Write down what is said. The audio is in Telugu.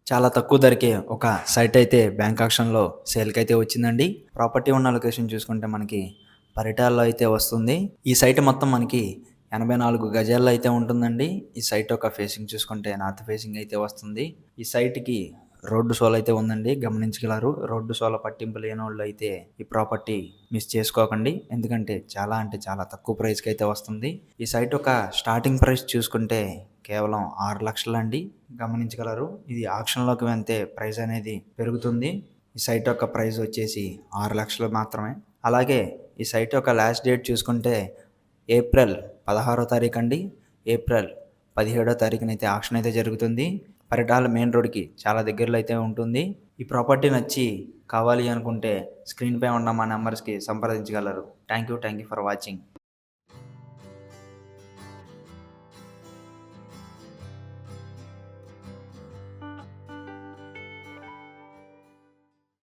చాలా తక్కువ ధరకే ఒక సైట్ అయితే బ్యాంక్ ఆక్షన్‌లో సేల్‌కైతే వచ్చిందండి. ప్రాపర్టీ ఉన్న లొకేషన్ చూసుకుంటే మనకి పరిటాల్లో అయితే వస్తుంది. ఈ సైట్ మొత్తం మనకి 84 గజాల్లో అయితే ఉంటుందండి. ఈ సైట్ యొక్క ఫేసింగ్ చూసుకుంటే నార్త్ ఫేసింగ్ అయితే వస్తుంది. ఈ సైట్‌కి రోడ్డు సోల్ అయితే ఉందండి, గమనించగలరు. రోడ్డు సోల పట్టింపు లేనోళ్ళు అయితే ఈ ప్రాపర్టీ మిస్ చేసుకోకండి. ఎందుకంటే చాలా అంటే చాలా తక్కువ ప్రైస్‌కి అయితే వస్తుంది. ఈ సైట్ యొక్క స్టార్టింగ్ ప్రైస్ చూసుకుంటే కేవలం 6 లక్షలండి, గమనించగలరు. ఇది ఆక్షన్‌లోకి వెళ్తే ప్రైస్ అనేది పెరుగుతుంది. ఈ సైట్ యొక్క ప్రైస్ వచ్చేసి 6 లక్షలు మాత్రమే. అలాగే ఈ సైట్ యొక్క లాస్ట్ డేట్ చూసుకుంటే ఏప్రిల్ 16వ తారీఖు అండి. ఏప్రిల్ 17వ తారీఖునైతే ఆక్షన్ అయితే జరుగుతుంది. పరిటాల మెయిన్ రోడ్‌కి చాలా దగ్గరలో అయితే ఉంటుంది. ఈ ప్రాపర్టీ నచ్చి కావాలి అనుకుంటే స్క్రీన్‌పై ఉన్న మా నంబర్స్‌కి సంప్రదించగలరు. Thank you for watching.